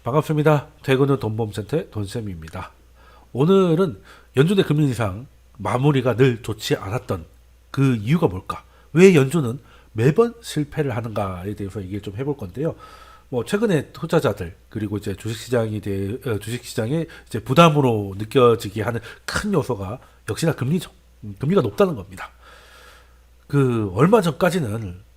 반갑습니다. 퇴근 후 돈보험센터의 돈쌤입니다. 오늘은 연준의 금리 인상 마무리가 늘 좋지 않았던 그 이유가 뭘까? 왜 연준은 매번 실패를 하는가에 대해서 얘기를 좀 해볼 건데요. 뭐 최근에 투자자들 그리고 이제 주식시장의 이제 부담으로 느껴지게 하는 큰 요소가 역시나 금리죠. 금리가 높다는 겁니다. 그 얼마 전까지는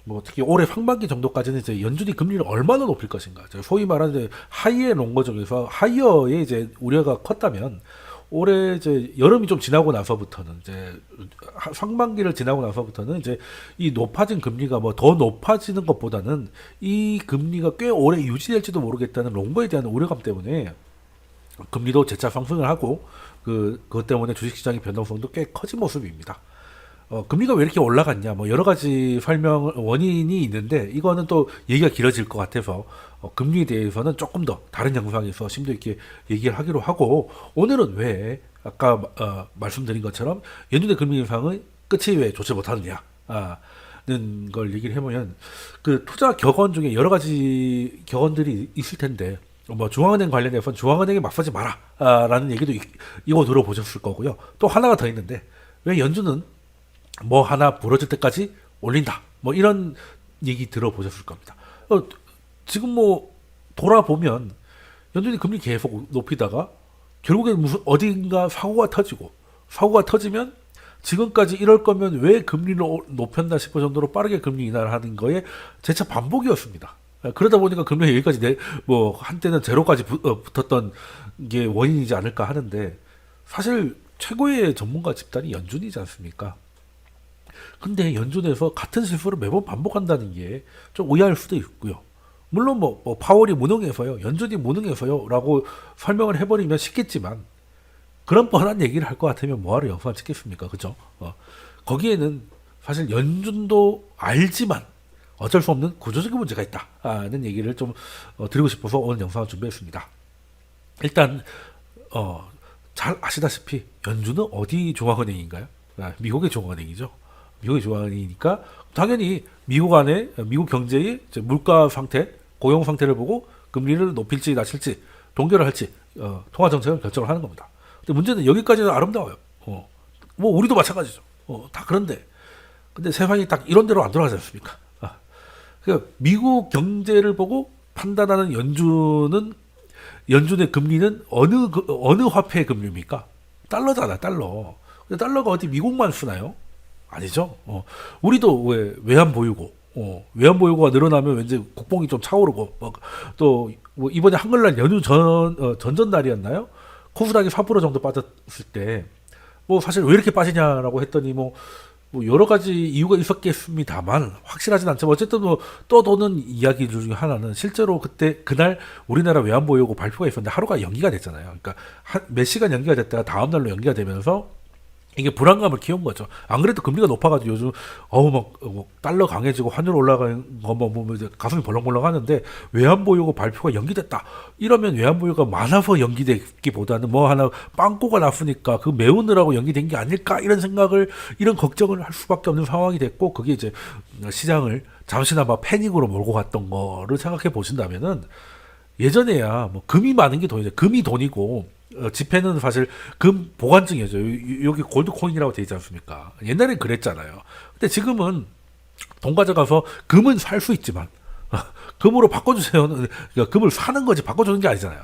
뭐 특히 올해 상반기 정도까지는 이제 연준이 금리를 얼마나 높일 것인가, 소위 말하는 이제 하이에 놓은 거 중에서 하이어에 이제 우려가 컸다면, 올해 이제 여름이 좀 지나고 나서부터는 이제 상반기를 지나고 나서부터는 이제 이 높아진 금리가 뭐 더 높아지는 것보다는 이 금리가 꽤 오래 유지될지도 모르겠다는 롱거에 대한 우려감 때문에 금리도 재차 상승을 하고, 그것 때문에 주식시장의 변동성도 꽤 커진 모습입니다. 금리가 왜 이렇게 올라갔냐, 뭐 여러 가지 원인이 있는데 이거는 또 얘기가 길어질 것 같아서 금리에 대해서는 조금 더 다른 영상에서 심도 있게 얘기를 하기로 하고, 오늘은 왜 아까 말씀드린 것처럼 연준의 금리 인상의 끝이 왜 좋지 못하느냐 는 걸 얘기를 해보면, 그 투자 격언 중에 여러 가지 격언들이 있을 텐데, 뭐 중앙은행 관련해서 중앙은행에 맞서지 마라 라는 얘기도 이거 들어보셨을 거고요. 또 하나가 더 있는데, 왜 연준은 뭐 하나 부러질 때까지 올린다, 뭐 이런 얘기 들어보셨을 겁니다. 지금 뭐 돌아보면 연준이 금리 계속 높이다가 결국엔 무슨 어딘가 사고가 터지고, 사고가 터지면 지금까지 이럴 거면 왜 금리를 높였나 싶을 정도로 빠르게 금리 인하를 하는 거에 재차 반복이었습니다. 그러다 보니까 금리가 여기까지 뭐 한때는 제로까지 붙었던 게 원인이지 않을까 하는데, 사실 최고의 전문가 집단이 연준이지 않습니까? 근데 연준에서 같은 실수를 매번 반복한다는 게 좀 의아할 수도 있고요. 물론 뭐 파월이 무능해서요, 연준이 무능해서요 라고 설명을 해버리면 쉽겠지만, 그런 뻔한 얘기를 할 것 같으면 뭐하러 영상을 찍겠습니까? 그죠? 거기에는 사실 연준도 알지만 어쩔 수 없는 구조적인 문제가 있다는 얘기를 좀 드리고 싶어서 오늘 영상을 준비했습니다. 일단 잘 아시다시피 연준은 어디 중앙은행인가요? 미국의 중앙은행이죠. 미국의 중앙은행이니까 당연히 미국 경제의 물가 상태, 고용 상태를 보고 금리를 높일지 낮출지, 동결을 할지 통화 정책을 결정을 하는 겁니다. 근데 문제는 여기까지는 아름다워요. 뭐 우리도 마찬가지죠. 다 그런데 근데 세상이 딱 이런 대로 안 돌아가지 않습니까? 그러니까 미국 경제를 보고 판단하는 연준의 금리는 어느 화폐의 금리입니까? 달러잖아, 달러. 근데 달러가 어디 미국만 쓰나요? 아니죠. 우리도 왜 외환 보유고, 외환 보유고가 늘어나면 왠지 국뽕이 좀 차오르고, 뭐 이번에 한글날 연휴 전전날이었나요? 코스닥이 4% 정도 빠졌을 때, 뭐 사실 왜 이렇게 빠지냐라고 했더니 뭐 여러 가지 이유가 있었겠습니다만 확실하진 않지만, 어쨌든 뭐 떠도는 이야기 중에 하나는, 실제로 그날 우리나라 외환보유고 발표가 있었는데 하루가 연기가 됐잖아요. 그러니까 몇 시간 연기가 됐다가 다음 날로 연기가 되면서 이게 불안감을 키운 거죠. 안 그래도 금리가 높아가지고 요즘 달러 강해지고 환율 올라가는 것만 보면 이제 가슴이 벌렁벌렁 하는데, 외환보유고 발표가 연기됐다 이러면 외환보유가 많아서 연기됐기보다는 뭐 하나 빵꾸가 났으니까 그 메우느라고 연기된 게 아닐까, 이런 걱정을 할 수밖에 없는 상황이 됐고, 그게 이제 시장을 잠시나마 패닉으로 몰고 갔던 거를 생각해 보신다면은, 예전에야 뭐 금이 많은 게 돈이죠. 금이 돈이고 지폐는 사실 금 보관증이죠. 여기 골드코인이라고 되어 있지 않습니까? 옛날엔 그랬잖아요. 근데 지금은 돈 가져가서 금은 살 수 있지만 금으로 바꿔주세요. 그러니까 금을 사는 거지 바꿔주는 게 아니잖아요.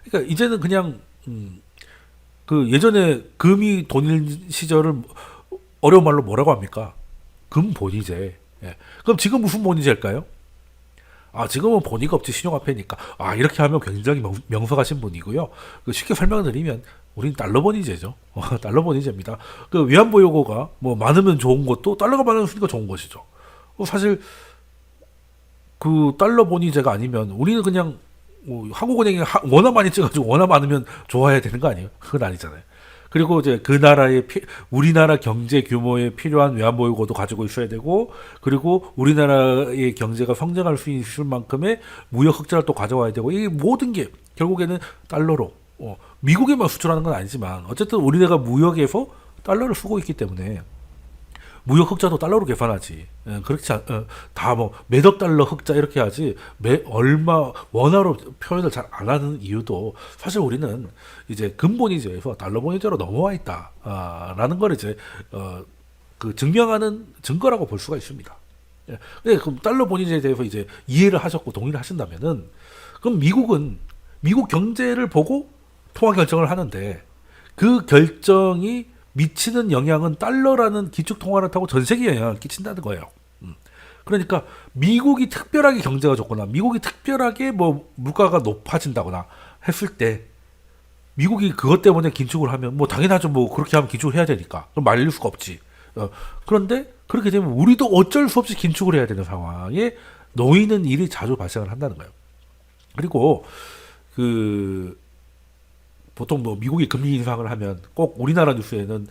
그러니까 이제는 그냥 그 예전에 금이 돈일 시절을 어려운 말로 뭐라고 합니까? 금본위제. 예. 그럼 지금 무슨 본위제일까요? 지금은 본의가 없지 신용화폐니까. 이렇게 하면 굉장히 명석하신 분이고요. 쉽게 설명드리면 우린 달러본위제죠. 달러본위제입니다. 그 외환보유고가 뭐 많으면 좋은 것도, 달러가 많으니까 좋은 것이죠. 사실 그 달러본위제가 아니면 우리는 그냥 한국은행이 워낙 많이 찍어가지고 워낙 많으면 좋아야 되는 거 아니에요? 그건 아니잖아요. 그리고 이제 그 나라의 우리나라 경제 규모에 필요한 외환보유고도 가지고 있어야 되고, 그리고 우리나라의 경제가 성장할 수 있을 만큼의 무역 흑자를 또 가져와야 되고, 이 모든 게 결국에는 달러로, 미국에만 수출하는 건 아니지만 어쨌든 우리나라가 무역에서 달러를 쓰고 있기 때문에 무역 흑자도 달러로 계산하지. 그렇지 다 뭐 매덕 달러 흑자 이렇게 하지. 얼마 원화로 표현을 잘 안 하는 이유도 사실 우리는 이제 근본이제에서 달러 본위제로 넘어와 있다라는 걸 이제 그 증명하는 증거라고 볼 수가 있습니다. 예. 그럼 달러 본위제에 대해서 이제 이해를 하셨고 동의를 하신다면은 그럼 미국은 미국 경제를 보고 통화 결정을 하는데 그 결정이 미치는 영향은 달러라는 기축 통화를 타고 전 세계에 영향을 끼친다는 거예요. 그러니까 미국이 특별하게 경제가 좋거나 미국이 특별하게 뭐 물가가 높아진다거나 했을 때 미국이 그것 때문에 긴축을 하면 뭐 당연하죠. 뭐 그렇게 하면 긴축을 해야 되니까. 그럼 말릴 수가 없지. 그런데 그렇게 되면 우리도 어쩔 수 없이 긴축을 해야 되는 상황에 놓이는 일이 자주 발생을 한다는 거예요. 그리고 그 보통 뭐 미국이 금리 인상을 하면 꼭 우리나라 뉴스에는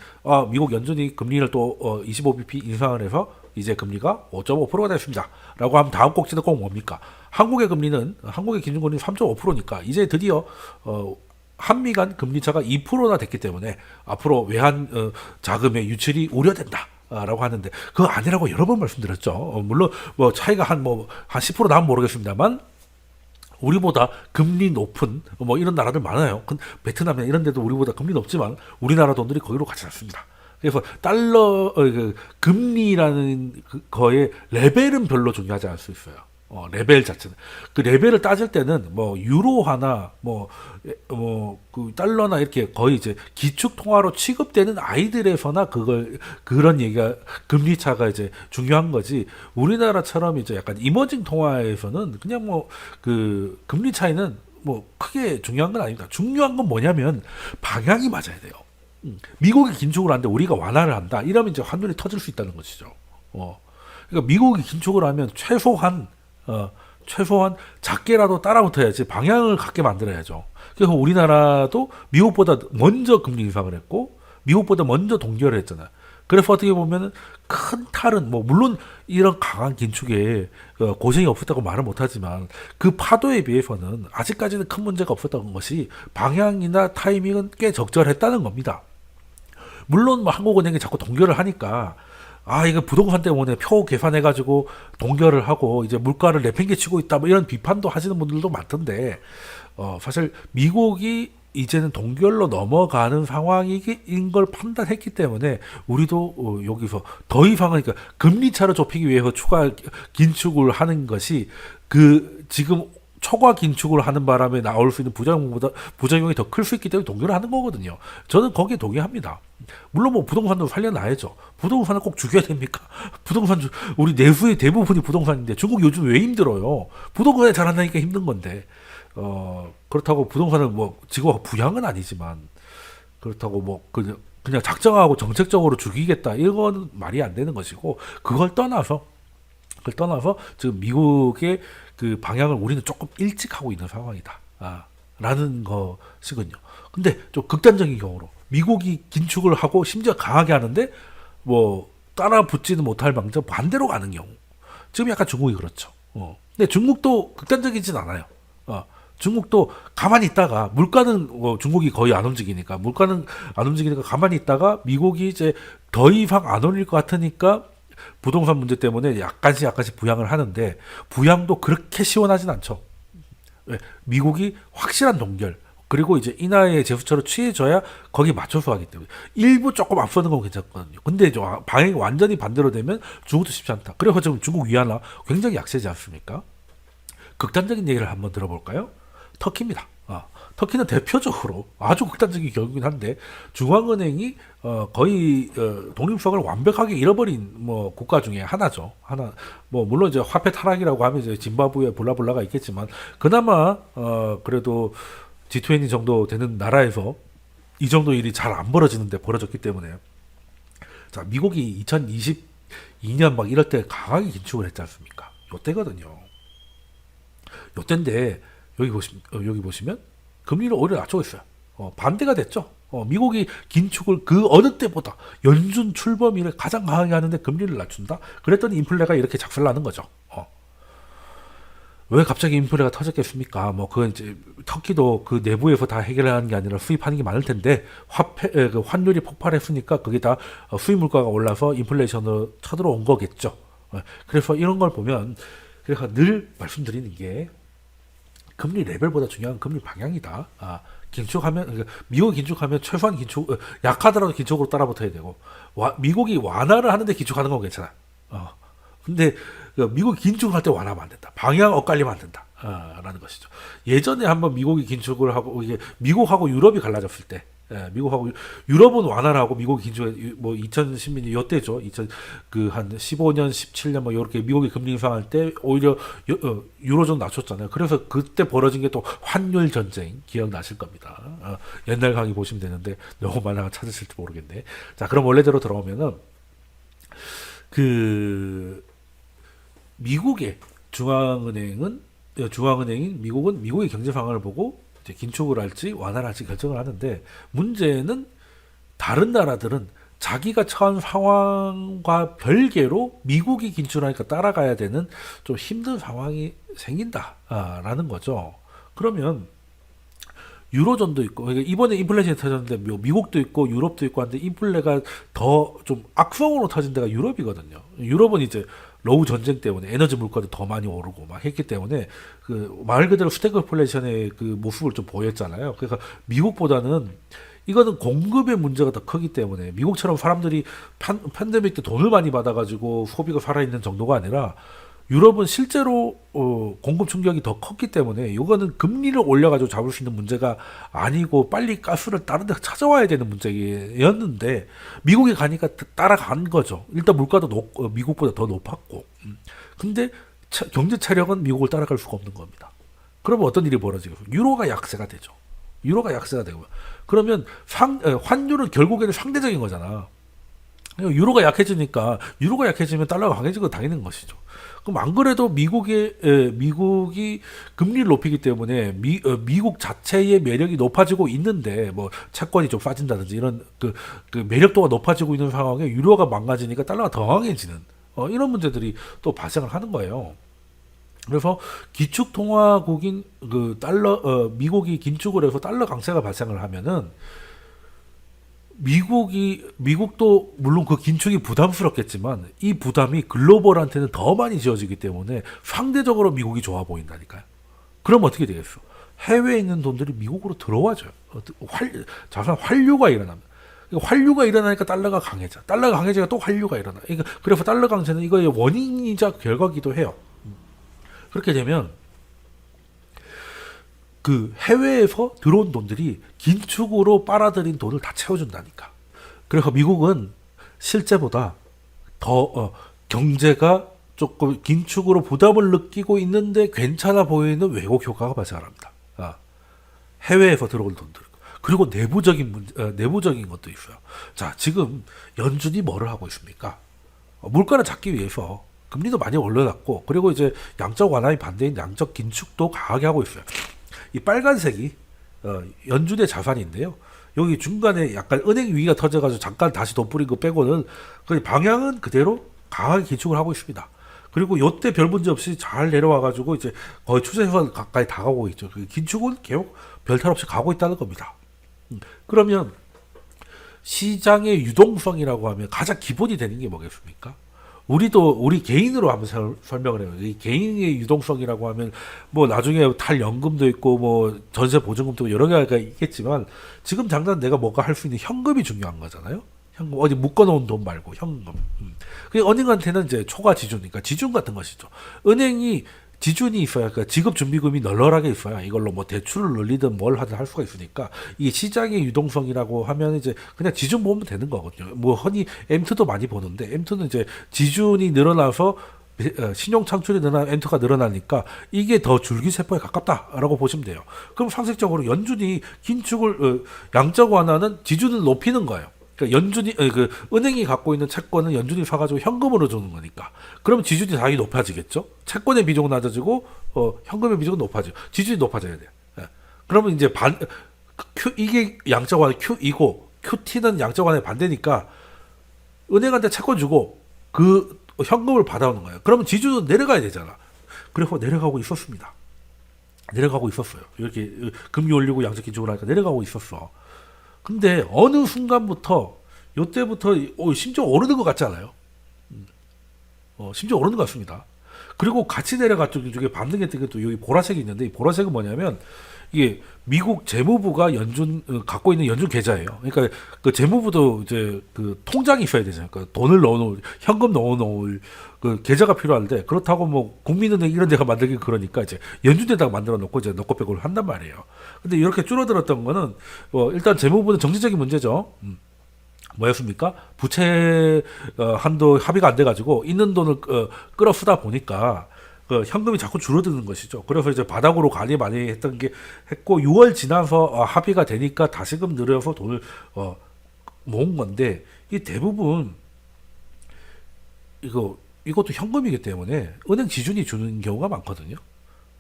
미국 연준이 금리를 또 25bp 인상을 해서 이제 금리가 5.5%가 됐습니다. 라고 하면 다음 꼭지는 꼭 뭡니까? 한국의 금리는 한국의 기준금리 3.5%니까 이제 드디어 한미 간 금리 차가 2%나 됐기 때문에 앞으로 외환 자금의 유출이 우려된다. 라고 하는데 그거 아니라고 여러 번 말씀드렸죠. 물론 뭐 차이가 한 10% 나면 모르겠습니다만 우리보다 금리 높은 뭐 이런 나라들 많아요. 베트남이나 이런 데도 우리보다 금리 높지만 우리나라 돈들이 거기로 가지 않습니다. 그래서 달러 금리라는 거의 레벨은 별로 중요하지 않을 수 있어요. 레벨 자체는 그 레벨을 따질 때는 뭐 유로화나 그 달러나 이렇게 거의 이제 기축 통화로 취급되는 아이들에서나 그런 얘기가 금리 차가 이제 중요한 거지. 우리나라처럼 이제 약간 이머징 통화에서는 그냥 뭐 그 금리 차이는 뭐 크게 중요한 건 아닙니다. 중요한 건 뭐냐면 방향이 맞아야 돼요. 미국이 긴축을 하는데 우리가 완화를 한다. 이러면 이제 환율이 터질 수 있다는 것이죠. 그러니까 미국이 긴축을 하면 최소한 작게라도 따라붙어야지 방향을 갖게 만들어야죠. 그래서 우리나라도 미국보다 먼저 금리 인상을 했고 미국보다 먼저 동결을 했잖아요. 그래서 어떻게 보면 큰 탈은 뭐 물론 이런 강한 긴축에 고생이 없었다고 말은 못하지만 그 파도에 비해서는 아직까지는 큰 문제가 없었던 것이 방향이나 타이밍은 꽤 적절했다는 겁니다. 물론 뭐 한국은행이 자꾸 동결을 하니까 이거 부동산 때문에 표 계산해가지고 동결을 하고 이제 물가를 내팽개치고 있다 뭐 이런 비판도 하시는 분들도 많던데 사실 미국이 이제는 동결로 넘어가는 상황인 걸 판단했기 때문에 우리도 여기서 더 이상은 그러니까 금리 차를 좁히기 위해서 추가 긴축을 하는 것이 그 지금 초과 긴축을 하는 바람에 나올 수 있는 부작용이 더 클 수 있기 때문에 동결을 하는 거거든요. 저는 거기에 동의합니다. 물론 뭐 부동산도 살려놔야죠. 부동산을 꼭 죽여야 됩니까? 우리 내수의 대부분이 부동산인데 중국 요즘 왜 힘들어요? 부동산에 잘한다니까 힘든 건데 그렇다고 부동산을 뭐 지금 부양은 아니지만 그렇다고 뭐 그냥 작정하고 정책적으로 죽이겠다 이건 말이 안 되는 것이고 그걸 떠나서 지금 미국의 그 방향을 우리는 조금 일찍 하고 있는 상황이다. 라는 것이군요. 근데 좀 극단적인 경우로 미국이 긴축을 하고 심지어 강하게 하는데 뭐 따라 붙지는 못할 망정 반대로 가는 경우. 지금 약간 중국이 그렇죠. 근데 중국도 극단적이진 않아요. 중국도 가만히 있다가 물가는 중국이 거의 안 움직이니까 가만히 있다가 미국이 이제 더 이상 안 올릴 것 같으니까 부동산 문제 때문에 약간씩 부양을 하는데 부양도 그렇게 시원하진 않죠. 왜? 미국이 확실한 동결 그리고 이제 인하의 제스처를 취해줘야 거기 맞춰서 하기 때문에 일부 조금 앞서는 건 괜찮거든요. 근데 방향이 완전히 반대로 되면 중국도 쉽지 않다. 그래서 지금 중국 위안화 굉장히 약세지 않습니까? 극단적인 얘기를 한번 들어볼까요? 터키입니다. 터키는 대표적으로 아주 극단적인 경우긴 한데 중앙은행이 거의 독립성을 완벽하게 잃어버린 뭐 국가 중에 하나죠. 뭐 물론 이제 화폐 타락이라고 하면 이제 짐바브웨 볼라볼라가 있겠지만 그나마 그래도 G20 정도 되는 나라에서 이 정도 일이 잘 안 벌어지는데 벌어졌기 때문에 자 미국이 2022년 막 이럴 때 강하게 긴축을 했지 않습니까? 요때거든요. 요때인데 여기 보시면 금리를 오히려 낮추고 있어요. 반대가 됐죠. 미국이 긴축을 그 어느 때보다 연준 출범일을 가장 강하게 하는데 금리를 낮춘다. 그랬더니 인플레가 이렇게 작살나는 거죠. 왜 갑자기 인플레가 터졌겠습니까? 뭐 그건 이제 터키도 그 내부에서 다 해결하는 게 아니라 수입하는 게 많을 텐데 그 환율이 폭발했으니까 그게 다 수입 물가가 올라서 인플레이션으로 쳐들어온 거겠죠. 그래서 이런 걸 보면 그래서 늘 말씀드리는 게 금리 레벨보다 중요한 금리 방향이다. 긴축하면 그러니까 미국 긴축하면 최소한 긴축 약하더라도 긴축으로 따라붙어야 되고 미국이 완화를 하는데 긴축하는 건 괜찮아. 근데 미국이 긴축할 때 완화하면 안 된다. 방향 엇갈리면 안 된다. 라는 것이죠. 예전에 한번 미국이 긴축을 하고 이게 미국하고 유럽이 갈라졌을 때 미국하고 유럽은 완화를 하고 미국이 긴축 뭐 2010년 요때죠. 2000 그 한 15년, 17년 뭐 이렇게 미국이 금리 인상할 때 오히려 유로존 낮췄잖아요. 그래서 그때 벌어진 게 또 환율 전쟁 기억나실 겁니다. 옛날 강의 보시면 되는데 너무 많아 찾으실지 모르겠네. 자, 그럼 원래대로 들어오면은 그 미국의 중앙은행인 미국은 미국의 경제 상황을 보고 이제 긴축을 할지 완화를 할지 결정을 하는데 문제는 다른 나라들은 자기가 처한 상황과 별개로 미국이 긴축하니까 따라가야 되는 좀 힘든 상황이 생긴다라는 거죠. 그러면 유로존도 있고 그러니까 이번에 인플레이션이 터졌는데 미국도 있고 유럽도 있고 한데 인플레가 더 좀 악성으로 터진 데가 유럽이거든요. 유럽은 이제 러우 전쟁 때문에 에너지 물가도 더 많이 오르고 막 했기 때문에 그 말 그대로 스태그플레이션의 그 모습을 좀 보였잖아요. 그래서 미국보다는 이거는 공급의 문제가 더 크기 때문에 미국처럼 사람들이 팬데믹 때 돈을 많이 받아가지고 소비가 살아있는 정도가 아니라 유럽은 실제로 공급 충격이 더 컸기 때문에 이거는 금리를 올려가지고 잡을 수 있는 문제가 아니고 빨리 가스를 다른 데서 찾아와야 되는 문제였는데 미국에 가니까 따라간 거죠. 일단 물가도 미국보다 더 높았고 근데 경제 체력은 미국을 따라갈 수가 없는 겁니다. 그러면 어떤 일이 벌어지겠어요? 유로가 약세가 되죠. 유로가 약세가 되고 그러면 환율은 결국에는 상대적인 거잖아. 유로가 약해지니까 유로가 약해지면 달러가 강해지고 당연한 것이죠. 그럼 안 그래도 미국이 금리를 높이기 때문에 미국 자체의 매력이 높아지고 있는데 뭐 채권이 좀 빠진다든지 이런 그 매력도가 높아지고 있는 상황에 유로가 망가지니까 달러가 더 강해지는 이런 문제들이 또 발생을 하는 거예요. 그래서 기축통화국인 그 미국이 긴축을 해서 달러 강세가 발생을 하면은 미국도 물론 그 긴축이 부담스럽겠지만 이 부담이 글로벌한테는 더 많이 지어지기 때문에 상대적으로 미국이 좋아 보인다니까요. 그럼 어떻게 되겠어? 해외에 있는 돈들이 미국으로 들어와줘요. 자산 환류가 일어납니다. 환류가 일어나니까 달러가 강해져. 달러가 강해지니까 또 환류가 일어나. 그래서 달러 강세는 이거의 원인이자 결과기도 해요. 그렇게 되면 그 해외에서 들어온 돈들이 긴축으로 빨아들인 돈을 다 채워준다니까. 그래서 미국은 실제보다 더 경제가 조금 긴축으로 부담을 느끼고 있는데 괜찮아 보이는 왜곡 효과가 발생합니다. 해외에서 들어온 돈들. 그리고 내부적인 것도 있어요. 자, 지금 연준이 뭐를 하고 있습니까? 물가를 잡기 위해서 금리도 많이 올려놨고, 그리고 이제 양적 완화에 반대인 양적 긴축도 강하게 하고 있어요. 이 빨간색이 연준의 자산인데요. 여기 중간에 약간 은행 위기가 터져가지고 잠깐 다시 돋부린 거 빼고는 그 방향은 그대로 강하게 긴축을 하고 있습니다. 그리고 요때 별 문제 없이 잘 내려와가지고 이제 거의 추세선 가까이 다가오고 있죠. 그 긴축은 계속 별탈 없이 가고 있다는 겁니다. 그러면 시장의 유동성이라고 하면 가장 기본이 되는 게 뭐겠습니까? 우리 개인으로 한번 설명을 해요. 이 개인의 유동성이라고 하면 뭐 나중에 탈연금도 있고 뭐 전세 보증금도 여러 개가 있겠지만 지금 당장 내가 뭔가 할 수 있는 현금이 중요한 거잖아요. 현금 어디 묶어놓은 돈 말고 현금. 그 은행한테는 이제 초과 지주니까 지준 같은 것이죠. 은행이 지준이 있어야, 그러니까 지급 준비금이 널널하게 있어야 이걸로 뭐 대출을 늘리든 뭘 하든 할 수가 있으니까 이 시장의 유동성이라고 하면 이제 그냥 지준 보면 되는 거거든요. 뭐 흔히 M2도 많이 보는데 M2는 이제 지준이 늘어나서 신용 창출이 M2가 늘어나니까 이게 더 줄기세포에 가깝다라고 보시면 돼요. 그럼 상식적으로 연준이 긴축을 양적 완화는 지준을 높이는 거예요. 그러니까 은행이 갖고 있는 채권은 연준이 사가지고 현금으로 주는 거니까. 그러면 지준이 당연히 높아지겠죠. 채권의 비중은 낮아지고 현금의 비중은 높아지고 지준이 높아져야 돼요. 예. 그러면 이제 이게 양적 완화 Q이고 QT는 양적 완화의 반대니까 은행한테 채권 주고 그 현금을 받아오는 거예요. 그러면 지준은 내려가야 되잖아. 그래서 내려가고 있었습니다. 내려가고 있었어요. 이렇게 금리 올리고 양적 기준으로 하니까 내려가고 있었어. 근데 어느 순간부터 요때부터 심지어 오르는 것 같지 않아요? 심지어 오르는 것 같습니다. 그리고 같이 내려갔죠. 이게 반등했던 게 또 여기 보라색이 있는데 이 보라색은 뭐냐면 이게 미국 재무부가 갖고 있는 연준 계좌예요. 그러니까 그 재무부도 이제 그 통장이 있어야 되잖아요. 그러니까 돈을 넣어놓을 현금 넣어놓을 그 계좌가 필요한데 그렇다고 뭐 국민은행 이런 데가 만들긴 그러니까 이제 연준에다가 만들어 놓고 이제 넣고 빼고를 한단 말이에요. 근데 이렇게 줄어들었던 거는 일단 재무부는 정치적인 문제죠. 뭐였습니까? 부채 한도 합의가 안 돼가지고 있는 돈을 끌어 쓰다 보니까 그 현금이 자꾸 줄어드는 것이죠. 그래서 이제 바닥으로 관리 많이 했던 게 했고 6월 지나서 합의가 되니까 다시금 늘려서 돈을 모은 건데 이 대부분 이것도 현금이기 때문에 은행 지준이 주는 경우가 많거든요.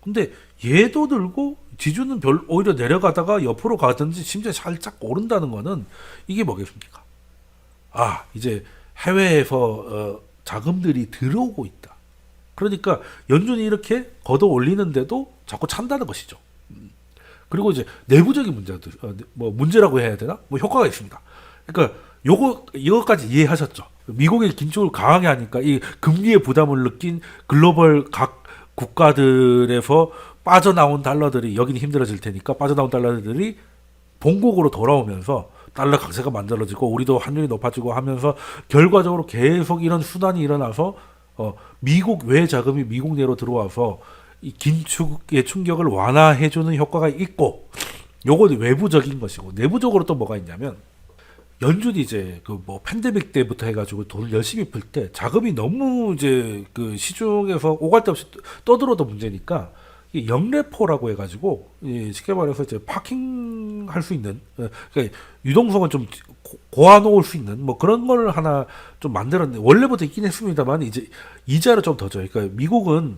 근데 얘도 들고 지준은 오히려 내려가다가 옆으로 가든지 심지어 살짝 오른다는 거는 이게 뭐겠습니까? 이제 해외에서 자금들이 들어오고 있다. 그러니까 연준이 이렇게 걷어 올리는데도 자꾸 찬다는 것이죠. 그리고 이제 내부적인 문제들, 뭐 문제라고 해야 되나? 뭐 효과가 있습니다. 그러니까 이거까지 이해하셨죠? 미국의 긴축을 강하게 하니까 이 금리의 부담을 느낀 글로벌 각 국가들에서 빠져나온 달러들이 여기는 힘들어질 테니까 빠져나온 달러들이 본국으로 돌아오면서 달러 강세가 만들어지고 우리도 환율이 높아지고 하면서 결과적으로 계속 이런 순환이 일어나서 미국 외 자금이 미국 내로 들어와서 이 긴축의 충격을 완화해주는 효과가 있고 요건 외부적인 것이고 내부적으로 또 뭐가 있냐면 연준이 이제 그 뭐 팬데믹 때부터 해가지고 돈을 열심히 풀 때 자금이 너무 이제 그 시중에서 오갈 데 없이 떠들어도 문제니까 이 영레포라고 해가지고 쉽게 말해서 이제 파킹 할 수 있는 그러니까 유동성을 좀 고아놓을 수 있는 뭐 그런 걸 하나 좀 만들었는데 원래부터 있긴 했습니다만 이제 이자를 좀 더 줘요. 그러니까 미국은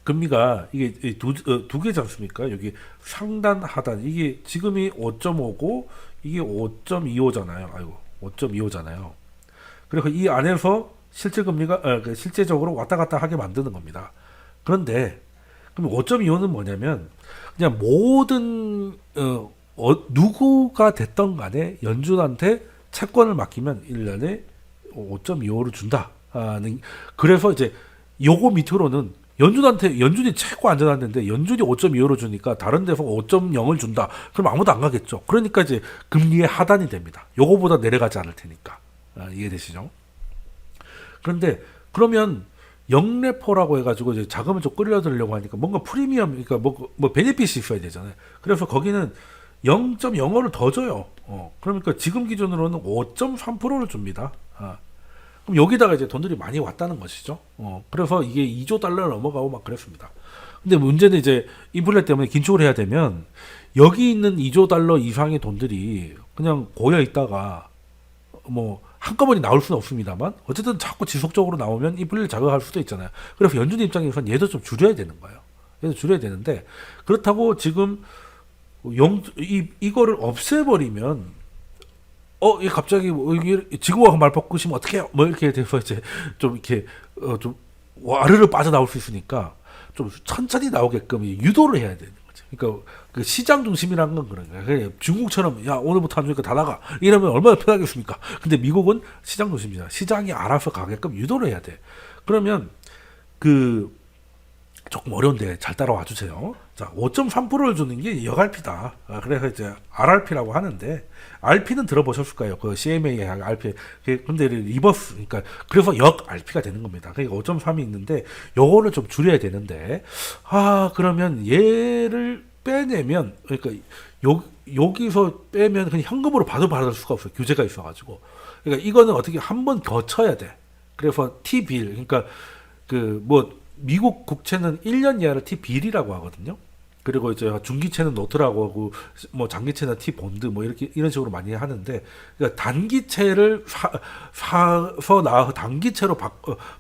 금리가 이게 두 개지 않습니까? 여기 상단 하단 이게 지금이 5.5고 이게 5.25잖아요. 5.25잖아요. 그리고 이 안에서 실제 금리가 실제적으로 왔다 갔다 하게 만드는 겁니다. 그런데 그럼 5.25는 뭐냐면 그냥 모든 누구가 됐던 간에 연준한테 채권을 맡기면 1년에 5.25를 준다. 그래서 이제 요거 밑으로는 연준이 최고 안전한데 연준이 5.25로 주니까 다른 데서 5.0을 준다. 그럼 아무도 안 가겠죠. 그러니까 이제 금리의 하단이 됩니다. 요거보다 내려가지 않을 테니까. 이해되시죠? 그런데 그러면 영레포라고 해가지고 이제 자금을 좀 끌려들려고 하니까 뭔가 프리미엄, 그러니까 뭐 베네핏이 있어야 되잖아요. 그래서 거기는 0.05를 더 줘요. 그러니까 지금 기준으로는 5.3%를 줍니다. 그럼 여기다가 이제 돈들이 많이 왔다는 것이죠. 그래서 이게 2조 달러를 넘어가고 막 그랬습니다. 근데 문제는 이제 인플레 때문에 긴축을 해야 되면 여기 있는 2조 달러 이상의 돈들이 그냥 고여 있다가 뭐 한꺼번에 나올 수는 없습니다만 어쨌든 자꾸 지속적으로 나오면 인플레를 자극할 수도 있잖아요. 그래서 연준 입장에서는 얘도 좀 줄여야 되는 거예요. 얘도 줄여야 되는데 그렇다고 지금 이거를 없애버리면 이 갑자기 지구와 말바꾸시면 어떡해요? 뭐 이렇게 돼서 이제 좀 이렇게 좀 와르르 빠져나올 수 있으니까 좀 천천히 나오게끔 유도를 해야 되는 거죠. 그러니까 그 시장 중심이라는 건 그런 거예요. 중국처럼 야 오늘부터 안 주니까 다 나가 이러면 얼마나 편하겠습니까? 근데 미국은 시장 중심이잖아. 시장이 알아서 가게끔 유도를 해야 돼. 그러면 조금 어려운데 잘 따라와 주세요. 자, 5.3%를 주는 게 역RP다. 그래서 이제 RRP라고 하는데, RP는 들어보셨을 거예요. 그 CMA RP. 근데 리버스, 그러니까 그래서 역RP가 되는 겁니다. 그러니까 5.3이 있는데, 요거를 좀 줄여야 되는데, 그러면 얘를 빼내면, 그러니까 여기서 빼면 그냥 현금으로 받을 수가 없어요. 규제가 있어가지고. 그러니까 이거는 어떻게 한번 거쳐야 돼. 그래서 T빌, 그러니까 미국 국채는 1년 이하를 T빌이라고 하거든요. 그리고 이제 중기채는 노트라고 하고 뭐 장기채는 T본드 뭐 이런 식으로 많이 하는데 그러니까 단기채를 사서 단기채로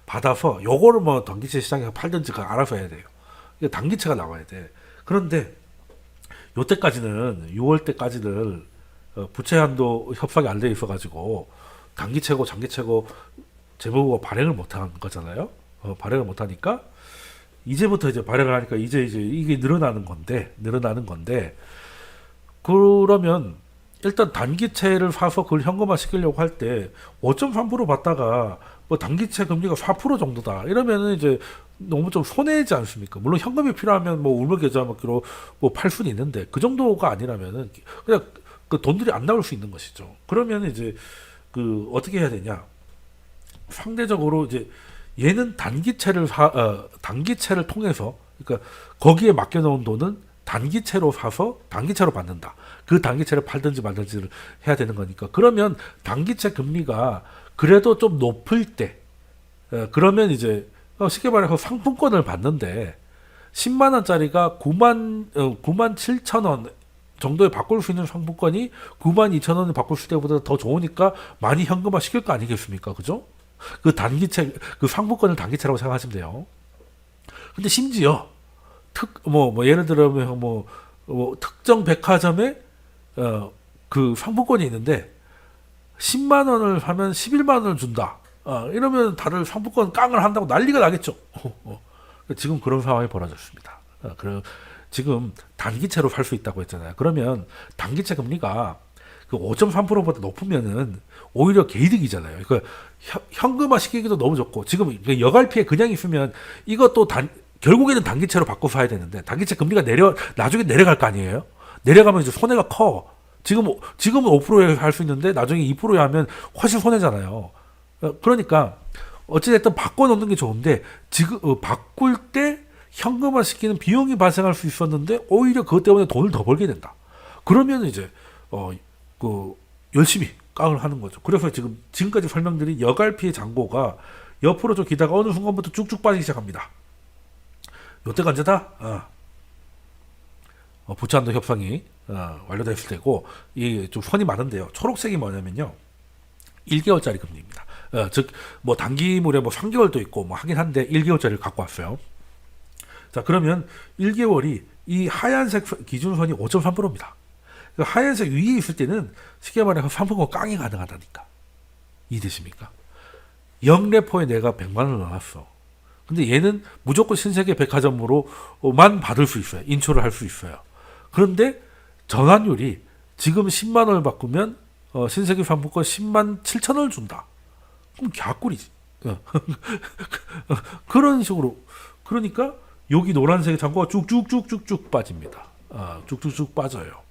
받아서 요거를 뭐 단기채 시장에서 팔든지 알아서 해야 돼요. 그러니까 단기채가 나와야 돼. 그런데 요때까지는 6월 때까지는 부채 한도 협상이 안 돼 있어 가지고 단기채고 장기채고 재무부가 발행을 못 한 거잖아요. 발행을 못 하니까 이제부터 이제 발행을 하니까 이제 이게 늘어나는 건데 그러면 일단 단기채를 사서 그걸 현금화 시키려고 할 때 5.3% 받다가 뭐 단기채 금리가 4% 정도다 이러면은 이제 너무 좀 손해지 않습니까? 물론 현금이 필요하면 뭐 울며 겨자 먹기로 뭐 팔 수는 있는데 그 정도가 아니라면은 그냥 그 돈들이 안 나올 수 있는 것이죠. 그러면 이제 그 어떻게 해야 되냐? 상대적으로 이제 얘는 단기채를 통해서 그러니까 거기에 맡겨놓은 돈은 단기채로 사서 단기채로 받는다. 그 단기채를 팔든지 말든지를 해야 되는 거니까. 그러면 단기채 금리가 그래도 좀 높을 때, 그러면 이제 쉽게 말해서 상품권을 받는데 10만 원짜리가 9만 7천 원 정도에 바꿀 수 있는 상품권이 9만 2천 원에 바꿀 수 때보다 더 좋으니까 많이 현금화 시킬 거 아니겠습니까? 그죠? 그 단기채, 그 상품권을 단기채라고 생각하시면 돼요. 근데 심지어 예를 들면 특정 백화점에 그 상품권이 있는데 10만 원을 하면 11만 원을 준다. 이러면 다들 상품권 깡을 한다고 난리가 나겠죠. 지금 그런 상황이 벌어졌습니다. 지금 단기채로 살 수 있다고 했잖아요. 그러면 단기채 금리가 그 5.3%보다 높으면은 오히려 개이득이잖아요. 그러니까 현금화 시키기도 너무 좋고 지금 여갈피에 그냥 있으면 이것도 결국에는 단기채로 바꿔 사야 되는데 단기채 금리가 나중에 내려갈 거 아니에요? 내려가면 이제 손해가 커. 지금은 5%에 할 수 있는데 나중에 2%에 하면 훨씬 손해잖아요. 그러니까 어찌됐든 바꿔놓는 게 좋은데 지금 바꿀 때 현금화 시키는 비용이 발생할 수 있었는데 오히려 그것 때문에 돈을 더 벌게 된다. 그러면 이제 열심히 깡을 하는 거죠. 그래서 지금까지 설명드린 여갈피의 잔고가 옆으로 좀 기다가 어느 순간부터 쭉쭉 빠지기 시작합니다. 요때가 언제다? 부채한도 협상이 완료됐을 때고 이 좀 선이 많은데요. 초록색이 뭐냐면요. 1개월짜리 금리입니다. 즉 뭐 단기물에 뭐 3개월도 있고 뭐 하긴 한데 1개월짜리를 갖고 왔어요. 자, 그러면 1개월이 이 하얀색 기준선이 5.3%입니다. 하얀색 위에 있을 때는 쉽게 말해서 상품권 깡이 가능하다니까. 이해되십니까? 영래포에 내가 100만 원을 넣어놨어. 근데 얘는 무조건 신세계 백화점으로만 받을 수 있어요. 인출을 할 수 있어요. 그런데 전환율이 지금 10만 원을 바꾸면 신세계 상품권 10만 7천 원을 준다. 그럼 갸꿀이지. 그런 식으로. 그러니까 여기 노란색 잔고가 쭉쭉쭉쭉쭉 빠집니다. 쭉쭉쭉 빠져요.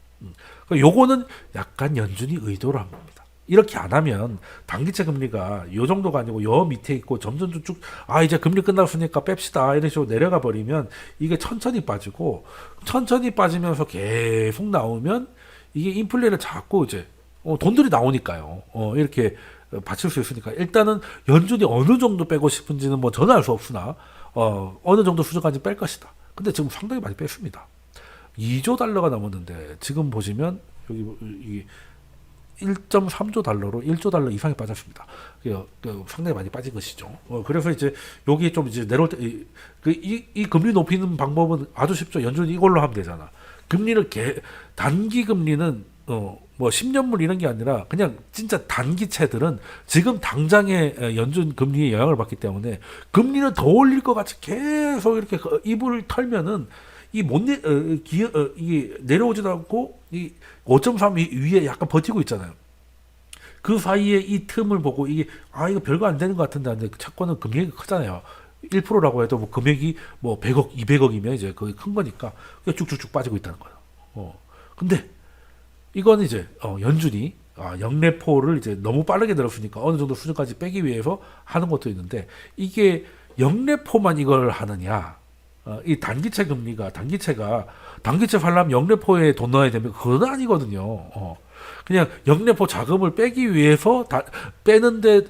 그러니까 요거는 약간 연준이 의도를 한 겁니다. 이렇게 안 하면 단기채 금리가 요 정도가 아니고 요 밑에 있고 점점 쭉 이제 금리 끝났으니까 뺍시다 이런 식으로 내려가 버리면 이게 천천히 빠지고 천천히 빠지면서 계속 나오면 이게 인플레를 자꾸 이제 돈들이 나오니까요. 이렇게 받칠 수 있으니까 일단은 연준이 어느 정도 빼고 싶은지는 뭐 저는 알 수 없으나 어느 정도 수준까지 뺄 것이다. 근데 지금 상당히 많이 뺐습니다. 2조 달러가 넘었는데 지금 보시면 여기 1.3조 달러로 1조 달러 이상이 빠졌습니다. 상당히 많이 빠진 것이죠. 그래서 이제 여기 좀 이제 내려올 때 이 금리 높이는 방법은 아주 쉽죠. 연준이 이걸로 하면 되잖아. 금리를 단기 금리는 뭐 10년물 이런 게 아니라 그냥 진짜 단기채들은 지금 당장의 연준 금리에 영향을 받기 때문에 금리는 더 올릴 것 같이 계속 이렇게 입을 털면은 이게 내려오지도 않고 이 5.3 위에 약간 버티고 있잖아요. 그 사이에 이 틈을 보고 이게 이거 별거 안 되는 것 같은데 근데 채권은 금액이 크잖아요. 1%라고 해도 뭐 금액이 뭐 100억, 200억이면 이제 거의 큰 거니까 쭉쭉쭉 빠지고 있다는 거예요. 근데 이건 이제 연준이 영래포를 이제 너무 빠르게 늘었으니까 어느 정도 수준까지 빼기 위해서 하는 것도 있는데 이게 영래포만 이걸 하느냐? 이 단기채 금리가 단기채 살려면 영래포에 돈 넣어야 되면 그건 아니거든요. 그냥 영래포 자금을 빼기 위해서 빼는데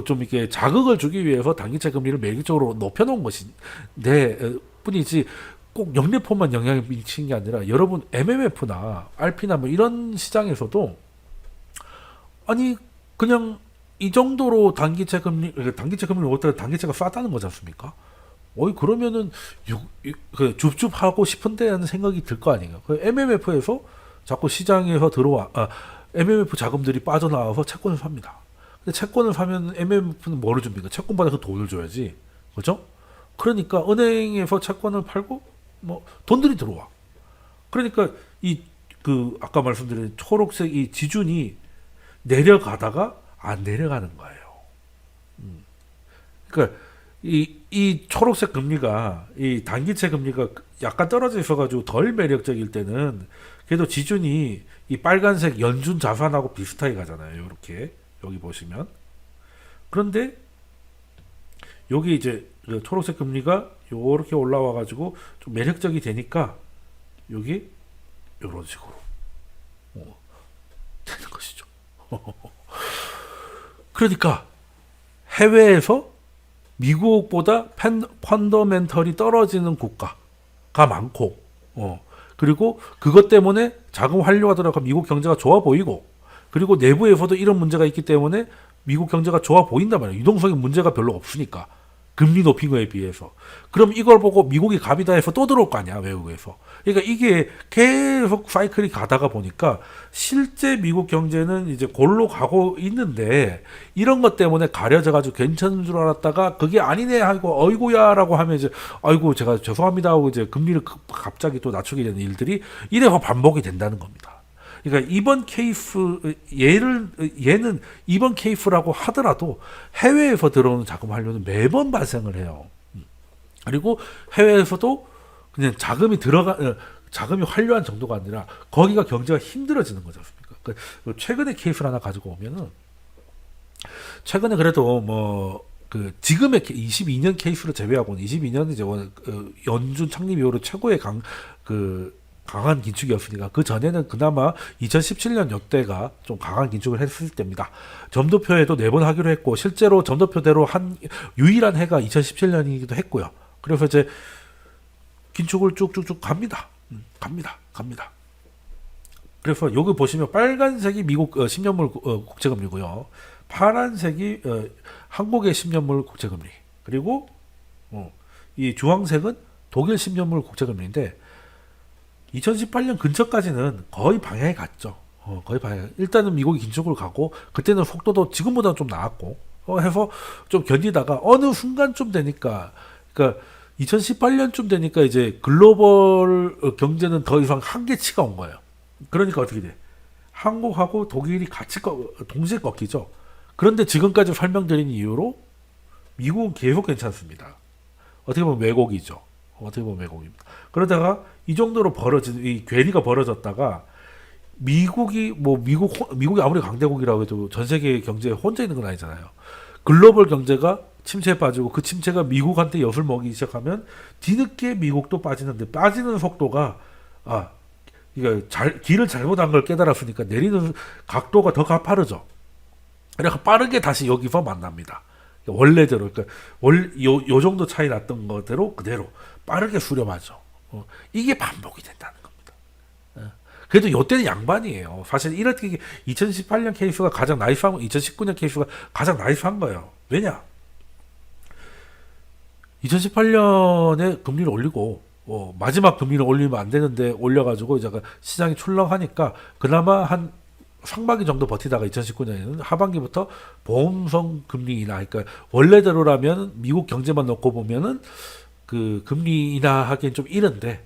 좀 이렇게 자극을 주기 위해서 단기채 금리를 매일적으로 높여놓은 것인데 뿐이지 꼭 영래포만 영향을 미치는 게 아니라 여러분 MMF나 RP나 뭐 이런 시장에서도 그냥 이 정도로 단기채 금리를 올때 단기채가 싸다는 거지 않습니까? 그러면은 줍줍하고 싶은데 하는 생각이 들 거 아니에요. MMF에서 자꾸 시장에서 MMF 자금들이 빠져나와서 채권을 삽니다. 근데 채권을 사면 MMF는 뭐를 줍니까? 채권 받아서 돈을 줘야지. 그죠? 그러니까 은행에서 채권을 팔고 뭐 돈들이 들어와. 그러니까 이 그 아까 말씀드린 초록색 이 지준이 내려가다가 안 내려가는 거예요. 그러니까 이 초록색 금리가 이 단기채 금리가 약간 떨어져 있어가지고 덜 매력적일 때는 그래도 지준이 이 빨간색 연준 자산하고 비슷하게 가잖아요. 이렇게 여기 보시면. 그런데 여기 이제 그 초록색 금리가 요렇게 올라와가지고 좀 매력적이 되니까 여기 이런 식으로 되는 것이죠. 그러니까 해외에서 미국보다 펀더멘털이 떨어지는 국가가 많고, 그리고 그것 때문에 자금 환류가 들어가 미국 경제가 좋아 보이고, 그리고 내부에서도 이런 문제가 있기 때문에 미국 경제가 좋아 보인단 말이에요. 유동성에 문제가 별로 없으니까. 금리 높인 거에 비해서. 그럼 이걸 보고 미국이 갑이다 해서 또 들어올 거 아니야, 외국에서. 그러니까 이게 계속 사이클이 가다가 보니까 실제 미국 경제는 이제 골로 가고 있는데 이런 것 때문에 가려져가지고 괜찮은 줄 알았다가 그게 아니네 하고 어이구야라고 하면 이제 아이고 제가 죄송합니다 하고 이제 금리를 갑자기 또 낮추게 되는 일들이 이래서 반복이 된다는 겁니다. 그러니까 이번 케이스 얘는 이번 케이스라고 하더라도 해외에서 들어오는 자금 환류는 매번 발생을 해요. 그리고 해외에서도 그냥 자금이 환류한 정도가 아니라 거기가 경제가 힘들어지는 거지 않습니까? 최근에 케이스를 하나 가지고 오면은 최근에 그래도 뭐 그 지금의 22년 케이스를 제외하고는 22년은 이제 연준 창립 이후로 최고의 강한 긴축이었으니까 그 전에는 그나마 2017년 이때가 좀 강한 긴축을 했을 때입니다. 점도표에도 4번 하기로 했고 실제로 점도표대로 한 유일한 해가 2017년이기도 했고요. 그래서 이제 긴축을 쭉쭉쭉 갑니다. 갑니다. 그래서 여기 보시면 빨간색이 미국 10년물 국채금리고요. 파란색이 한국의 10년물 국채금리. 그리고 이 주황색은 독일 10년물 국채금리인데 2018년 근처까지는 거의 방향이 같죠. 거의 방향. 일단은 미국이 긴축을 가고 그때는 속도도 지금보다 좀 나았고 해서 좀 견디다가 어느 순간쯤 되니까 그러니까 2018년쯤 되니까 이제 글로벌 경제는 더 이상 한계치가 온 거예요. 그러니까 어떻게 돼? 한국하고 독일이 같이 동시에 꺾이죠. 그런데 지금까지 설명드린 이유로 미국은 계속 괜찮습니다. 어떻게 보면 왜곡이죠. 어떻게 보면 왜곡입니다. 그러다가 이 정도로 이 괴리가 벌어졌다가 미국이 아무리 강대국이라고 해도 전 세계 경제에 혼자 있는 건 아니잖아요. 글로벌 경제가 침체에 빠지고 그 침체가 미국한테 엿을 먹이기 시작하면 뒤늦게 미국도 빠지는데 빠지는 속도가 길을 잘못한 걸 깨달았으니까 내리는 각도가 더 가파르죠. 그러니까 빠르게 다시 여기서 만납니다. 원래대로 그러니까 요 정도 차이 났던 거대로 그대로 빠르게 수렴하죠. 이게 반복이 된다는 겁니다. 그래도 요때는 양반이에요. 사실 이렇게 2018년 케이스가 가장 나이스한 2019년 케이스가 가장 나이스한 거예요. 왜냐? 2018년에 금리를 올리고 마지막 금리를 올리면 안 되는데 올려가지고 이제 시장이 출렁하니까 그나마 한 상반기 정도 버티다가 2019년에는 하반기부터 보험성 금리 인하, 그러니까 원래대로라면 미국 경제만 놓고 보면은 그 금리 인하하기엔 좀 이른데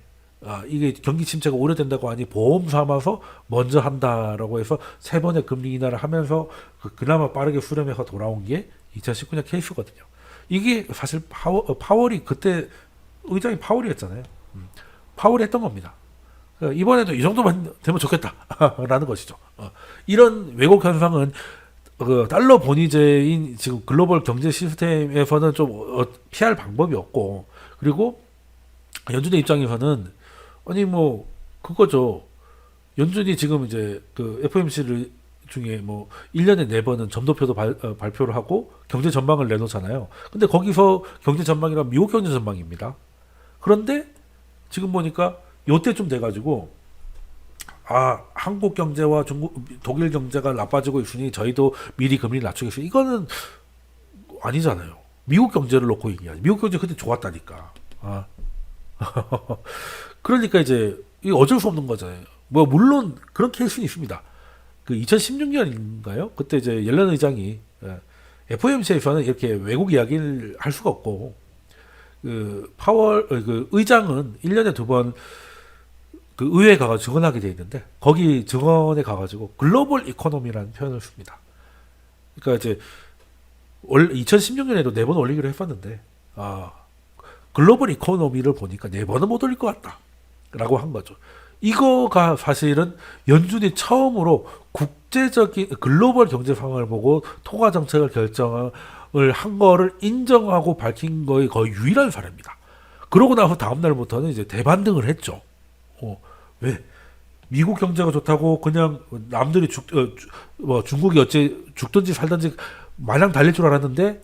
이게 경기 침체가 오래된다고 하니 보험 삼아서 먼저 한다라고 해서 3번의 금리 인하를 하면서 그나마 빠르게 수렴해서 돌아온 게 2019년 케이스거든요. 이게 사실 파월이 그때 의장이 파월이었잖아요. 파월이 했던 겁니다. 이번에도 이 정도만 되면 좋겠다라는 것이죠. 이런 왜곡 현상은 달러 본위제인 지금 글로벌 경제 시스템에서는 좀 피할 방법이 없고, 그리고 연준의 입장에서는 아니 뭐 그거죠. 연준이 지금 이제 그 FOMC를 중에 뭐 1년에 4번은 점도표도 발표를 하고 경제 전망을 내놓잖아요. 근데 거기서 경제 전망이란 미국 경제 전망입니다. 그런데 지금 보니까 요때쯤 돼가지고 한국 경제와 독일 경제가 나빠지고 있으니 저희도 미리 금리를 낮추겠어요. 이거는 아니잖아요. 미국 경제를 놓고 얘기하지. 미국 경제 그때 좋았다니까. 그러니까 이제 이게 어쩔 수 없는 거잖아요. 뭐 물론 그런 케이스는 있습니다. 그 2016년인가요? 그때 이제 옐런 의장이 FOMC에서는 이렇게 외국 이야기를 할 수가 없고 그 의장은 1년에 2번 그 의회에 가서 증언하게 돼 있는데 거기 증언에 가가지고 글로벌 이코노미라는 표현을 씁니다. 그러니까 이제 원래 2016년에도 4번 올리기로 했었는데 글로벌 이코노미를 보니까 4번은 못 올릴 것 같다라고 한 거죠. 이거가 사실은 연준이 처음으로 국제적인 글로벌 경제 상황을 보고 통화 정책을 결정을 한 거를 인정하고 밝힌 거의 거의 유일한 사례입니다. 그러고 나서 다음 날부터는 이제 대반등을 했죠. 왜? 미국 경제가 좋다고 그냥 남들이 중국이 어째 죽든지 살든지 마냥 달릴 줄 알았는데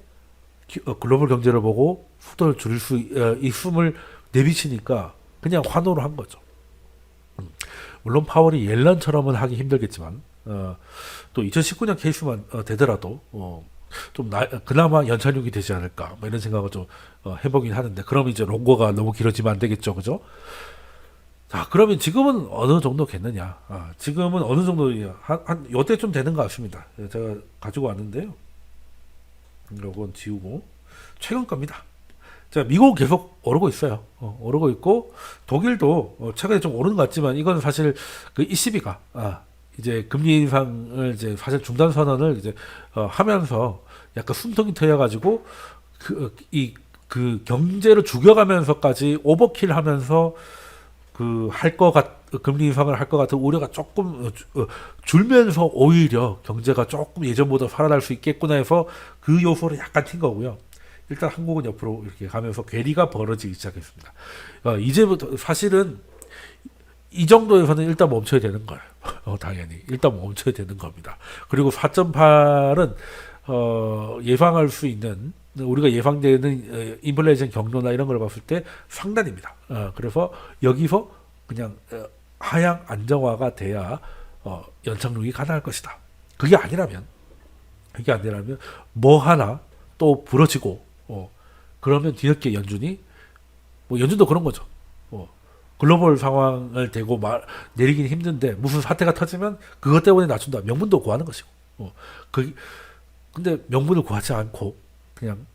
글로벌 경제를 보고 속도를 줄일 수 있음을 내비치니까 그냥 환호를 한 거죠. 물론 파월이 옐런처럼은 하기 힘들겠지만 또 2019년 케이스만 되더라도 그나마 연착륙이 되지 않을까 뭐 이런 생각을 좀 해보긴 하는데 그럼 이제 롱거가 너무 길어지면 안 되겠죠, 그죠? 자, 그러면 지금은 어느 정도겠느냐? 지금은 어느 정도 한 요때쯤 되는 것 같습니다. 제가 가지고 왔는데요. 이건 지우고 최근 겁니다. 자, 미국은 계속 오르고 있어요. 오르고 있고 독일도 최근에 좀 오르는 것 같지만 이건 사실 그 ECB가 이제 금리 인상을 이제 사실 중단 선언을 이제 하면서 약간 숨통이 트여가지고 그 경제를 죽여가면서까지 오버킬하면서 금리 인상을 할 것 같은 우려가 조금 줄면서 오히려 경제가 조금 예전보다 살아날 수 있겠구나 해서 그 요소를 약간 튄 거고요. 일단 한국은 옆으로 이렇게 가면서 괴리가 벌어지기 시작했습니다. 이제부터 사실은 이 정도에서는 일단 멈춰야 되는 거예요. 당연히 일단 멈춰야 되는 겁니다. 그리고 4.8은 예상할 수 있는 우리가 예상되는 인플레이션 경로나 이런 걸 봤을 때 상단입니다. 그래서 여기서 그냥 하향 안정화가 돼야 연착륙이 가능할 것이다. 그게 아니라면 뭐 하나 또 부러지고 그러면 뒤늦게 연준이 연준도 그런 거죠. 글로벌 상황을 대고 내리긴 힘든데 무슨 사태가 터지면 그것 때문에 낮춘다. 명분도 구하는 것이고. 근데 명분을 구하지 않고 그냥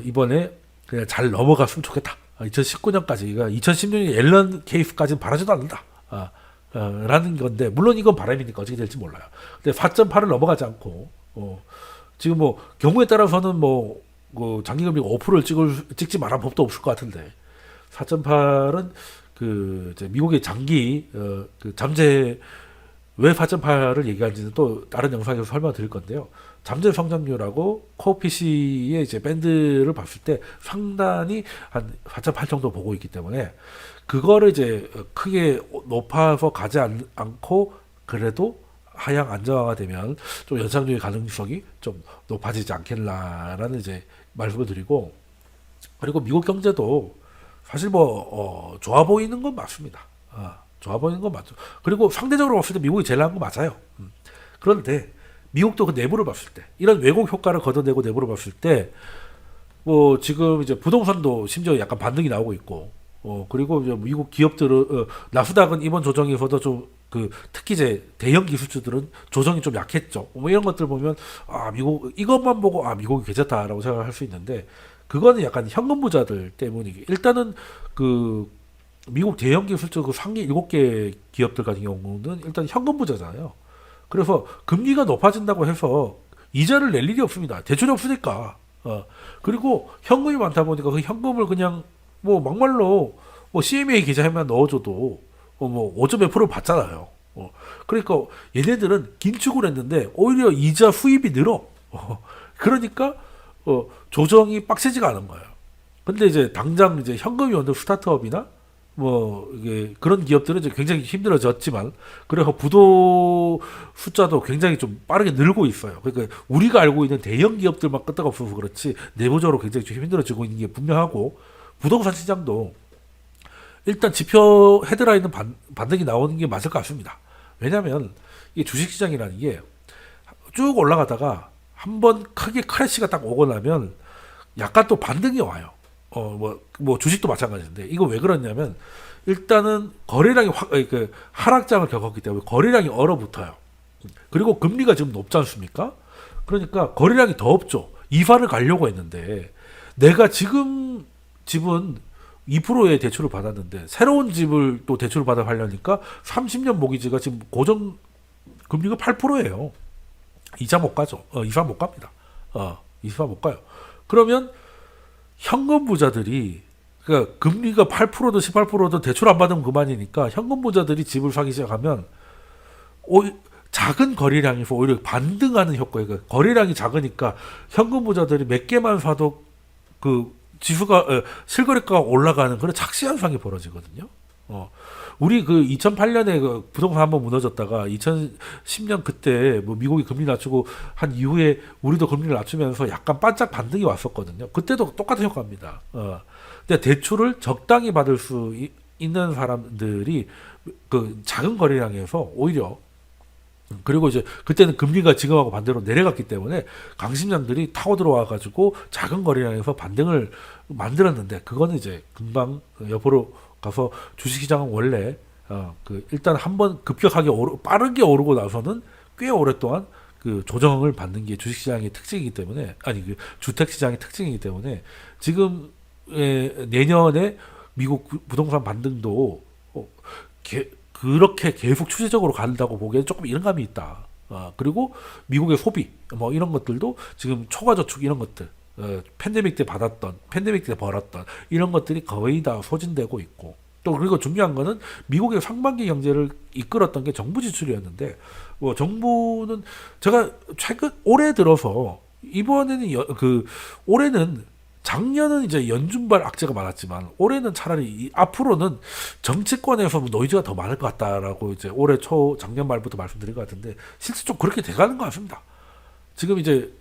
이번에 그냥 잘 넘어갔으면 좋겠다. 2019년까지, 그러니까 2016년 앨런 케이스까지는 바라지도 않는다. 라는 건데 물론 이건 바람이니까 어떻게 될지 몰라요. 근데 4.8을 넘어가지 않고 지금 경우에 따라서는 장기금리가 5%를 찍지 말란 법도 없을 것 같은데 4.8은 이제 미국의 장기 잠재 왜 4.8을 얘기하는지는 또 다른 영상에서 설명드릴 건데요. 잠재 성장률하고 코피시의 이제 밴드를 봤을 때 상단이 한 4.8 정도 보고 있기 때문에 그거를 이제 크게 높아서 가지 않고 그래도 하향 안정화가 되면 좀 연착륙의 가능성이 좀 높아지지 않겠나라는 이제 말씀을 드리고 그리고 미국 경제도 사실 좋아 보이는 건 맞습니다. 좋아 보이는 건 맞죠. 그리고 상대적으로 봤을 때 미국이 제일 나은 거 맞아요. 그런데 미국도 그 내부를 봤을 때 이런 왜곡 효과를 걷어내고 내부를 봤을 때 지금 이제 부동산도 심지어 약간 반등이 나오고 있고 그리고 이제 미국 기업들은 나스닥은 이번 조정에서도 좀 특히 이제 대형 기술주들은 조정이 좀 약했죠. 이런 것들 보면 미국 이것만 보고 미국이 괜찮다라고 생각할 수 있는데 그거는 약간 현금 부자들 때문이기. 일단은 미국 대형 기술주 상위 7개 기업들 같은 경우는 일단 현금 부자잖아요. 그래서 금리가 높아진다고 해서 이자를 낼 일이 없습니다. 대출이 없으니까. 그리고 현금이 많다 보니까 그 현금을 그냥 막말로 CMA 계좌에만 넣어줘도 5.몇% 받잖아요. 그러니까 얘네들은 긴축을 했는데 오히려 이자 수입이 늘어. 그러니까 조정이 빡세지가 않은 거예요. 근데 이제 당장 이제 현금이 없는 스타트업이나 이게 그런 기업들은 이제 굉장히 힘들어졌지만 그래서 부도 숫자도 굉장히 좀 빠르게 늘고 있어요. 그러니까 우리가 알고 있는 대형 기업들만 끄떡 없어서 그렇지 내부적으로 굉장히 좀 힘들어지고 있는 게 분명하고 부동산 시장도 일단 지표 헤드라인은 반등이 나오는 게 맞을 것 같습니다. 왜냐하면 이 주식시장이라는 게 쭉 올라가다가 한번 크게 크래시가 딱 오고 나면 약간 또 반등이 와요. 주식도 마찬가지인데 이거 왜 그러냐면 일단은 거래량이 하락장을 겪었기 때문에 거래량이 얼어붙어요. 그리고 금리가 지금 높지 않습니까? 그러니까 거래량이 더 없죠. 이사를 가려고 했는데 내가 지금 집은 2%의 대출을 받았는데 새로운 집을 또 대출을 받아 하려니까 30년 모기지가 지금 고정 금리가 8%예요. 이자 못 가죠. 이사 못 갑니다. 이사 못 가요. 그러면 현금 부자들이 그러니까 금리가 8%도 18%도 대출 안 받으면 그만이니까 현금 부자들이 집을 사기 시작하면 작은 거래량에서 오히려 반등하는 효과예요. 그러니까 거래량이 작으니까 현금 부자들이 몇 개만 사도 그 지수가 실거래가가 올라가는 그런 착시 현상이 벌어지거든요. 우리 그 2008년에 그 부동산 한번 무너졌다가 2010년 그때 뭐 미국이 금리 낮추고 한 이후에 우리도 금리를 낮추면서 약간 반짝 반등이 왔었거든요. 그때도 똑같은 효과입니다. 근데 대출을 적당히 받을 수 있는 사람들이 그 작은 거래량에서 오히려 그리고 이제 그때는 금리가 지금하고 반대로 내려갔기 때문에 강심장들이 타고 들어와 가지고 작은 거래량에서 반등을 만들었는데 그거는 이제 금방 옆으로 가서 주식시장은 원래 그 일단 한번 급격하게 빠르게 오르고 나서는 꽤 오랫동안 그 조정을 받는 게 주식시장의 특징이기 때문에 아니 그 주택시장의 특징이기 때문에 지금 내년에 미국 부동산 반등도 그렇게 계속 추세적으로 간다고 보기에는 조금 이런 감이 있다. 그리고 미국의 소비 뭐 이런 것들도 지금 초과저축 이런 것들 팬데믹 때 받았던 팬데믹 때 벌었던 이런 것들이 거의 다 소진되고 있고 또 그리고 중요한 거는 미국의 상반기 경제를 이끌었던 게 정부 지출이었는데 뭐 정부는 제가 최근 올해 들어서 이번에는 올해는 작년은 이제 연준발 악재가 많았지만 올해는 차라리 앞으로는 정치권에서 노이즈가 더 많을 것 같다라고 이제 올해 초 작년 말부터 말씀드린 것 같은데 실제 좀 그렇게 돼가는 것 같습니다. 지금 이제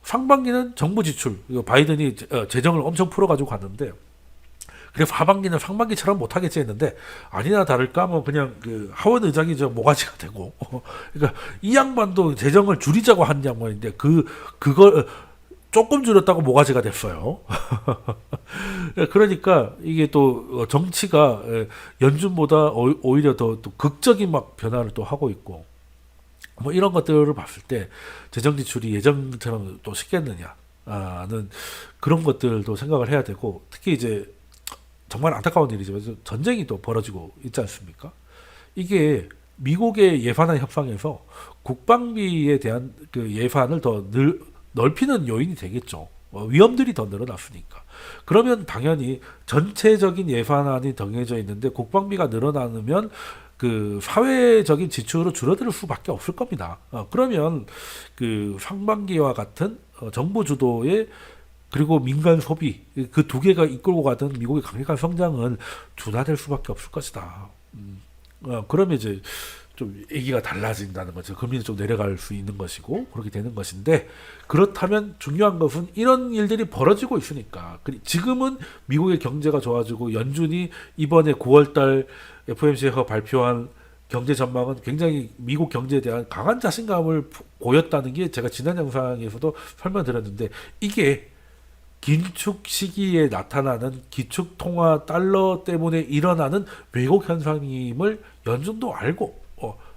상반기는 정부 지출 바이든이 재정을 엄청 풀어가지고 갔는데 그래서 하반기는 상반기처럼 못하겠지 했는데 아니나 다를까 뭐 그냥 그 하원 의장이 저 모가지가 되고 그러니까 이 양반도 재정을 줄이자고 한 양반인데 그걸 조금 줄였다고 모가지가 됐어요. 그러니까 이게 또 정치가 연준보다 오히려 더 극적인 막 변화를 또 하고 있고 뭐 이런 것들을 봤을 때 재정 지출이 예전처럼 또 쉽겠느냐는 그런 것들도 생각을 해야 되고 특히 이제 정말 안타까운 일이지만 전쟁이 또 벌어지고 있지 않습니까? 이게 미국의 예산안 협상에서 국방비에 대한 그 예산을 더 넓히는 요인이 되겠죠. 위험들이 더 늘어났으니까. 그러면 당연히 전체적인 예산안이 정해져 있는데 국방비가 늘어나면 그 사회적인 지출으로 줄어들 수밖에 없을 겁니다. 그러면 그 상반기와 같은 정부 주도의 그리고 민간 소비 그 두 개가 이끌고 가던 미국의 강력한 성장은 둔화될 수밖에 없을 것이다. 그러면 이제 좀 얘기가 달라진다는 거죠. 금리는 좀 내려갈 수 있는 것이고 그렇게 되는 것인데 그렇다면 중요한 것은 이런 일들이 벌어지고 있으니까 지금은 미국의 경제가 좋아지고 연준이 이번에 9월달 FOMC에서 발표한 경제 전망은 굉장히 미국 경제에 대한 강한 자신감을 보였다는 게 제가 지난 영상에서도 설명드렸는데 이게 긴축 시기에 나타나는 기축통화 달러 때문에 일어나는 왜곡 현상임을 연준도 알고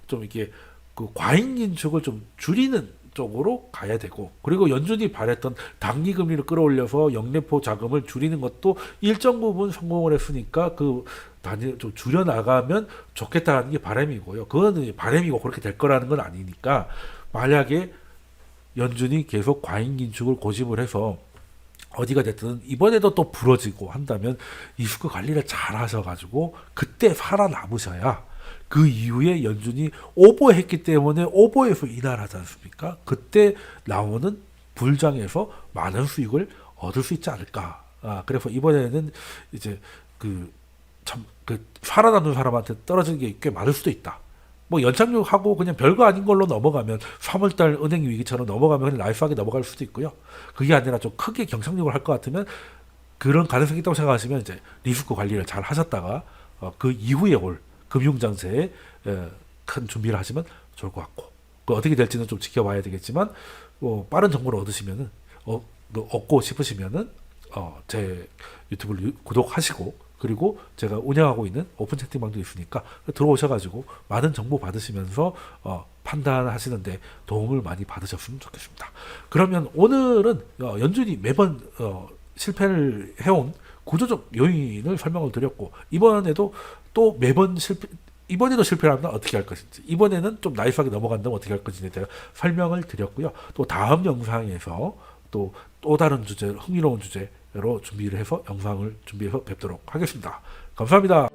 좀 이렇게 그 과잉 긴축을 좀 줄이는 쪽으로 가야 되고 그리고 연준이 바랬던 단기 금리를 끌어올려서 영래포 자금을 줄이는 것도 일정 부분 성공을 했으니까 그 단위 좀 줄여 나가면 좋겠다는 게 바람이고요. 그거는 바람이고 그렇게 될 거라는 건 아니니까 만약에 연준이 계속 과잉 긴축을 고집을 해서 어디가 됐든 이번에도 또 부러지고 한다면 리스크 관리를 잘 하셔가지고 그때 살아남으셔야 그 이후에 연준이 오버했기 때문에 오버해서 인하하지 않습니까? 그때 나오는 불장에서 많은 수익을 얻을 수 있지 않을까. 그래서 이번에는 이제 그 살아남는 사람한테 떨어지는 게 꽤 많을 수도 있다. 뭐 연착륙하고 그냥 별거 아닌 걸로 넘어가면 3월달 은행 위기처럼 넘어가면 그냥 라이프하게 넘어갈 수도 있고요. 그게 아니라 좀 크게 경착륙을 할 것 같으면 그런 가능성이 있다고 생각하시면 이제 리스크 관리를 잘 하셨다가 그 이후에 올 금융장세에 큰 준비를 하시면 좋을 것 같고 그 어떻게 될지는 좀 지켜봐야 되겠지만 빠른 정보를 얻으시면은 얻고 싶으시면은 제 유튜브를 구독하시고 그리고 제가 운영하고 있는 오픈 채팅방도 있으니까 들어오셔가지고 많은 정보 받으시면서 판단하시는데 도움을 많이 받으셨으면 좋겠습니다. 그러면 오늘은 연준이 매번 실패를 해온 구조적 요인을 설명을 드렸고, 이번에도 또 매번 이번에도 실패를 하면 어떻게 할 것인지, 이번에는 좀 나이스하게 넘어간다면 어떻게 할 것인지 제가 설명을 드렸고요. 또 다음 영상에서 또 다른 주제, 흥미로운 주제로 준비를 해서 영상을 준비해서 뵙도록 하겠습니다. 감사합니다.